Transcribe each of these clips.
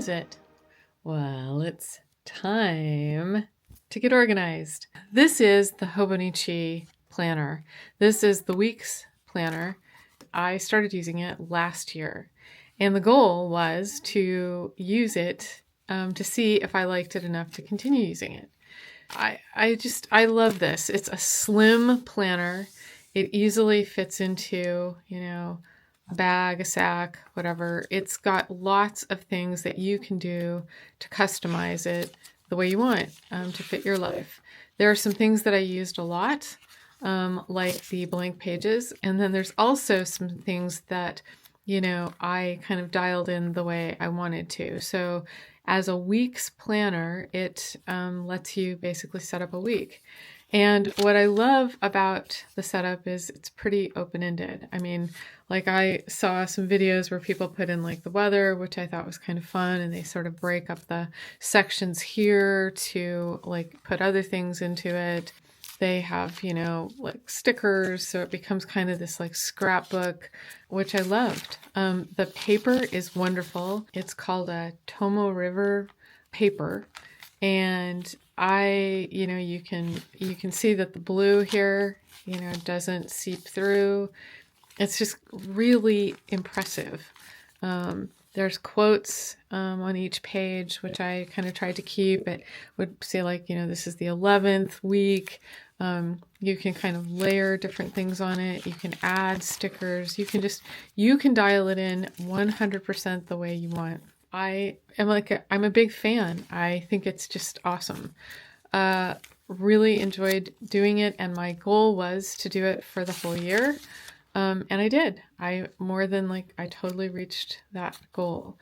is it? Well, it's time to get organized. This is the Hobonichi planner. This is the week's planner. I started using it last year, and the goal was to use it to see if I liked it enough to continue using it. I love this. It's a slim planner. It easily fits into, a bag, a sack, whatever. It's got lots of things that you can do to customize it the way you want to fit your life. There are some things that I used a lot, like the blank pages. And then there's also some things that, I kind of dialed in the way I wanted to. So as a week's planner, it lets you basically set up a week. And what I love about the setup is it's pretty open-ended. I mean, like I saw some videos where people put in like the weather, which I thought was kind of fun, and they sort of break up the sections here to like put other things into it. They have, like stickers, so it becomes kind of this like scrapbook, which I loved. The paper is wonderful. It's called a Tomoe River paper. And you can see that the blue here, doesn't seep through. It's just really impressive. There's quotes on each page, which I kind of tried to keep. It would say like, this is the 11th week. You can kind of layer different things on it. You can add stickers. You can dial it in 100% the way you want. I'm a big fan. I think it's just awesome. Really enjoyed doing it, and my goal was to do it for the whole year. And I did. I totally reached that goal.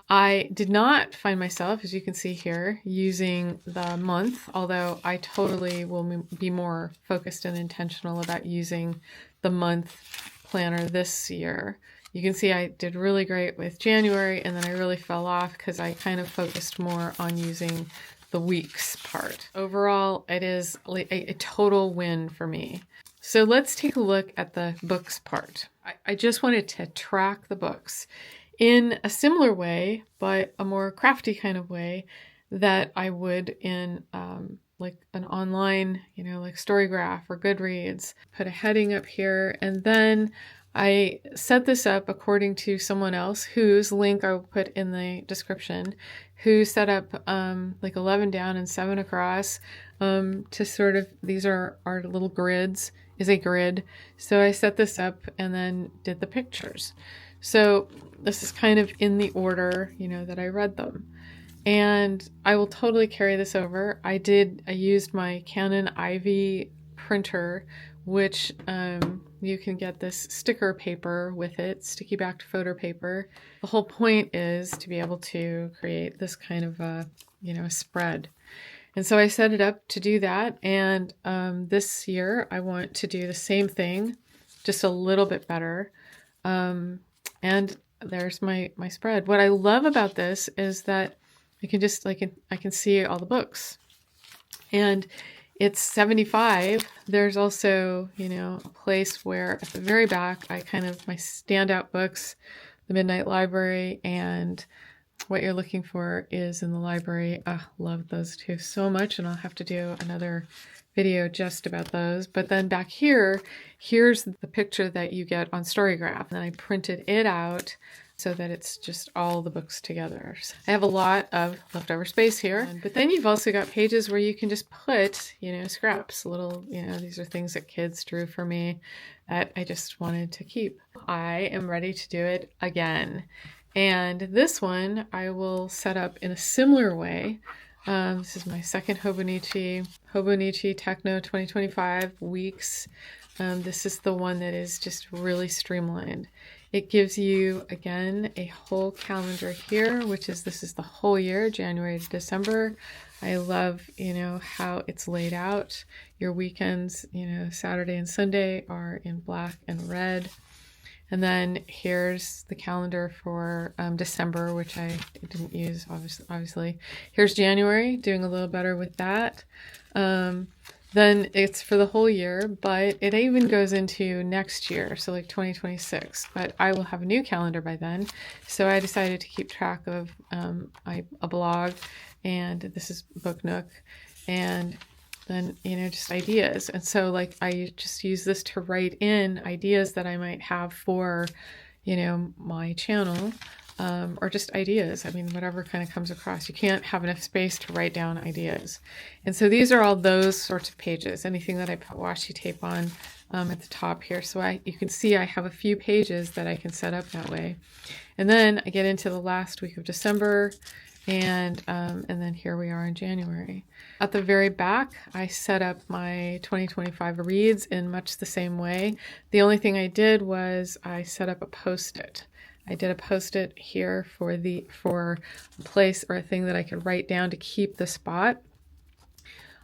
I did not find myself, as you can see here, using the month, although I totally will be more focused and intentional about using the month planner this year. You can see I did really great with January, and then I really fell off because I kind of focused more on using the weeks part. Overall, it is a total win for me. So let's take a look at the books part. I just wanted to track the books in a similar way, but a more crafty kind of way that I would in like an online, like StoryGraph or Goodreads. Put a heading up here, and then I set this up according to someone else whose link I will put in the description, who set up like 11 down and 7 across to sort of, these are our little grids, is a grid. So I set this up and then did the pictures. So this is kind of in the order, that I read them. And I will totally carry this over. I used my Canon Ivy Printer, which you can get this sticker paper with it, sticky back to photo paper. The whole point is to be able to create this kind of a spread. And so I set it up to do that. And this year I want to do the same thing, just a little bit better. And there's my spread. What I love about this is that I can see all the books. And it's 75. There's also, a place where at the very back, my Standout books, the Midnight Library, and What You're Looking For is in the library. Love those two so much, and I'll have to do another video just about those. But then back here's the picture that you get on StoryGraph. And I printed it out so that it's just all the books together. I have a lot of leftover space here, but then you've also got pages where you can just put, scraps, little, these are things that kids drew for me that I just wanted to keep. I am ready to do it again. And this one I will set up in a similar way. This is my second Hobonichi Techno 2025 Weeks. This is the one that is just really streamlined. It gives you, again, a whole calendar here, this is the whole year, January to December. I love, how it's laid out. Your weekends, Saturday and Sunday are in black and red. And then here's the calendar for December, which I didn't use, obviously. Here's January, doing a little better with that. then it's for the whole year, but it even goes into next year, so like 2026. But I will have a new calendar by then, so I decided to keep track of a blog, and this is Book Nook, and then, you know, just ideas. And so like I just use this to write in ideas that I might have for, you know, my channel, or just ideas. I mean, whatever kind of comes across. You can't have enough space to write down ideas. And so these are all those sorts of pages, anything that I put washi tape on at the top here. So you can see I have a few pages that I can set up that way. And then I get into the last week of December, and then here we are in January. At the very back, I set up my 2025 reads in much the same way. The only thing I did was I set up a post-it. I did a post-it here for a place or a thing that I could write down to keep the spot.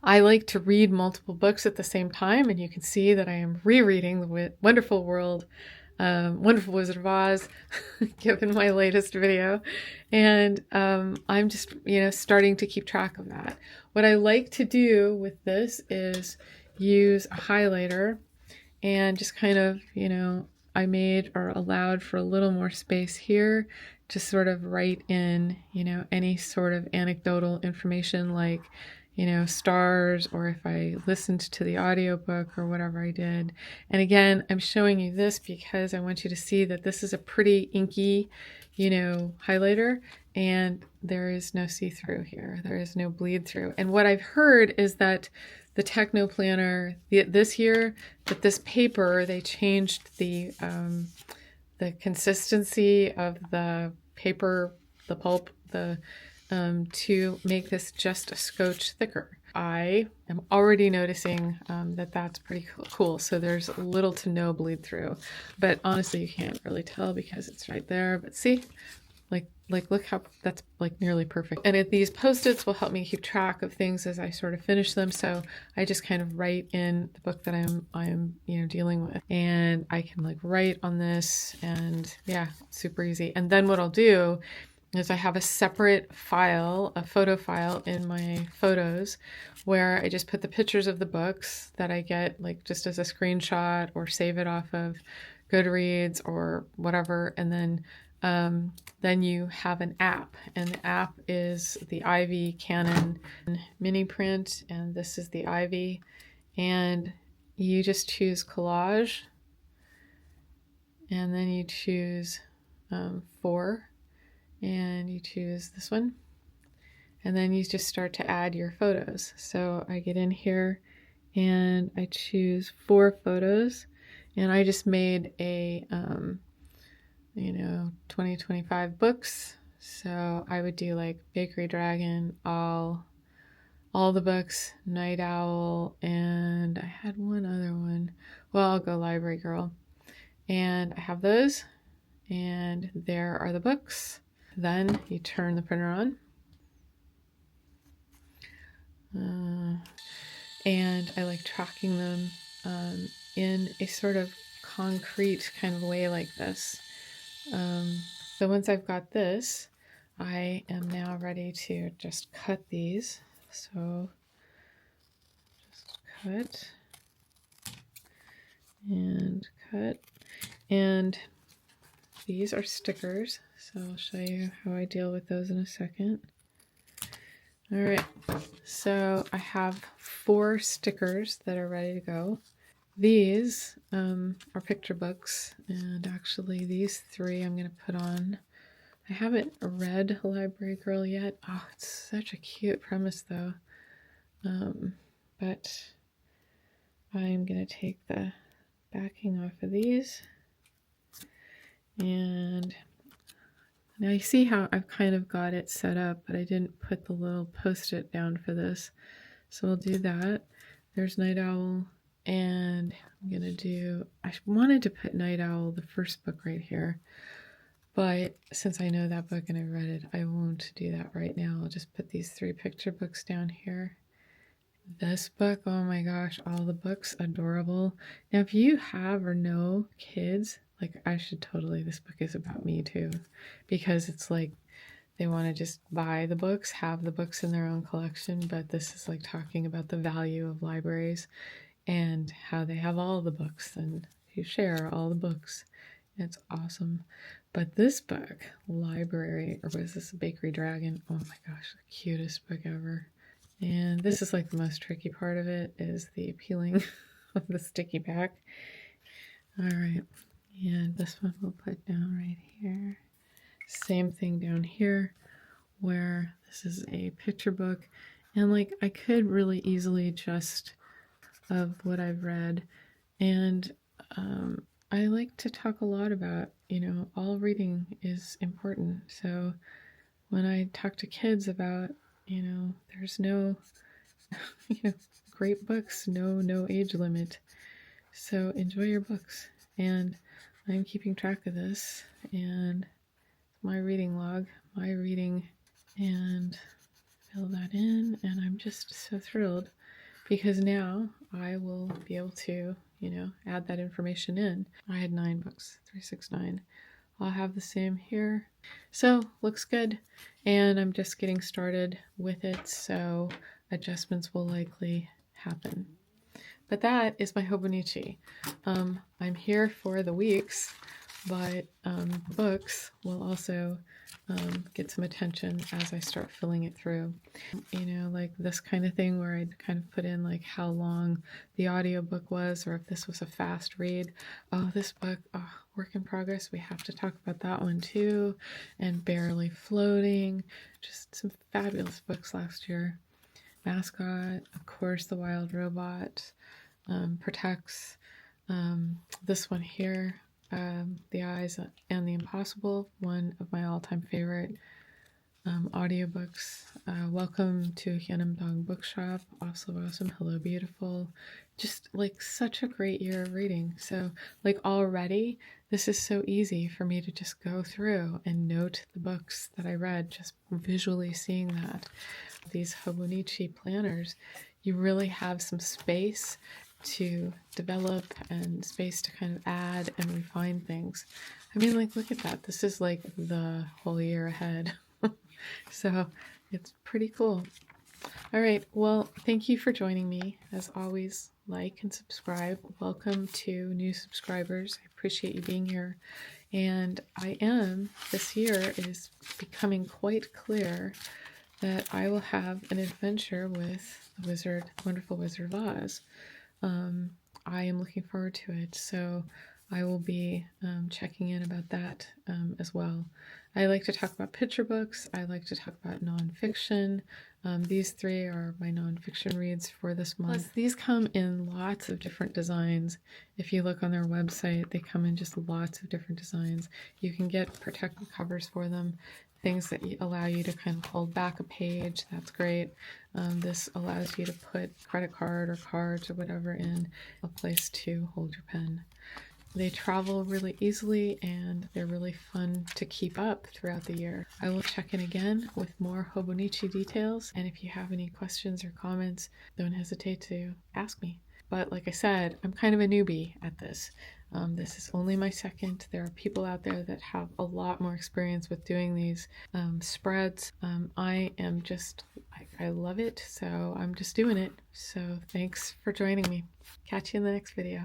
I like to read multiple books at the same time, and you can see that I am rereading the Wonderful Wonderful Wizard of Oz, given my latest video. And I'm just, you know, starting to keep track of that. What I like to do with this is use a highlighter and just kind of, you know, I made or allowed for a little more space here to sort of write in, you know, any sort of anecdotal information like, you know, stars, or if I listened to the audiobook or whatever I did. And again, I'm showing you this because I want you to see that this is a pretty inky, you know, highlighter, and there is no see-through here. There is no bleed through. And what I've heard is that the Techno Planner this year, that this paper, they changed the consistency of the paper, the pulp, to make this just a scotch thicker. I am already noticing that that's pretty cool. So there's little to no bleed through, but honestly, you can't really tell because it's right there. But see, like look how that's like nearly perfect. And these post-its will help me keep track of things as I sort of finish them. So I just kind of write in the book that I'm you know, dealing with, and I can like write on this, and yeah, super easy. And then what I'll do is I have a separate file, a photo file in my photos, where I just put the pictures of the books that I get, like just as a screenshot, or save it off of Goodreads or whatever. And then you have an app, and the app is the Ivy Canon mini print, and this is the Ivy, and you just choose collage, and then you choose 4, and you choose this one, and then you just start to add your photos. So I get in here and I choose 4 photos, and I just made a you know, 2025 books. So I would do like Bakery Dragon, all the books, Night Owl, and I had one other one. Well, I'll go Library Girl. And I have those, and there are the books. Then you turn the printer on. And I like tracking them in a sort of concrete kind of way like this. So once I've got this, I am now ready to just cut these. So just cut and cut. And these are stickers, so I'll show you how I deal with those in a second. All right, so I have 4 stickers that are ready to go. These are picture books, and actually these 3 I'm going to put on. I haven't read Library Girl yet. Oh, it's such a cute premise though. But I'm going to take the backing off of these. And now you see how I've kind of got it set up, but I didn't put the little post-it down for this. So we'll do that. There's Night Owl. And I'm going to do, I wanted to put Night Owl, the first book, right here. But since I know that book and I've read it, I won't do that right now. I'll just put these 3 picture books down here. This book, oh my gosh, all the books, adorable. Now, if you have or know kids, like I should totally, this book is about me too. Because it's like, they want to just buy the books, have the books in their own collection, but this is like talking about the value of libraries and how they have all the books and you share all the books. It's awesome. But this book, Library, or was this, Bakery Dragon? Oh my gosh, the cutest book ever. And this is like the most tricky part of it, is the peeling of the sticky back. All right, and this one we'll put down right here. Same thing down here, where this is a picture book. And like, I could really easily just of what I've read. And I like to talk a lot about, all reading is important. So when I talk to kids about, there's no, great books, no age limit. So enjoy your books. And I'm keeping track of this and my reading log, my reading, and fill that in. And I'm just so thrilled because now I will be able to, add that information in. I had 9 books, 369. I'll have the same here. So looks good. And I'm just getting started with it, so adjustments will likely happen. But that is my Hobonichi. I'm here for the weeks, but books will also get some attention as I start filling it through. Like this kind of thing where I'd kind of put in like how long the audiobook was, or if this was a fast read. Oh, this book, work in progress. We have to talk about that one too. And Barely Floating. Just some fabulous books last year. Mascot, of course, The Wild Robot, Protects. This one here, The Eyes and the Impossible, one of my all-time favorite audiobooks. Welcome to Hyeonamdong Bookshop, also awesome. Hello Beautiful. Just like such a great year of reading. So like already this is so easy for me to just go through and note the books that I read, just visually seeing that. These Hobonichi planners, you really have some space to develop and space to kind of add and refine things. I mean, like, look at that. This is like the whole year ahead. So it's pretty cool. All right. Well, thank you for joining me. As always, like and subscribe. Welcome to new subscribers. I appreciate you being here. And this year is becoming quite clear that I will have an adventure with the wizard, wonderful Wizard of Oz. I am looking forward to it, so I will be checking in about that as well. I like to talk about picture books. I like to talk about nonfiction. These 3 are my nonfiction reads for this month. Plus, these come in lots of different designs. If you look on their website, they come in just lots of different designs. You can get protective covers for them. Things that allow you to kind of hold back a page. That's great. This allows you to put credit card or cards or whatever in a place to hold your pen. They travel really easily and they're really fun to keep up throughout the year. I will check in again with more Hobonichi details, and if you have any questions or comments, don't hesitate to ask me. But like I said, I'm kind of a newbie at this. This is only my second. There are people out there that have a lot more experience with doing these spreads. I love it, so I'm just doing it. So thanks for joining me. Catch you in the next video.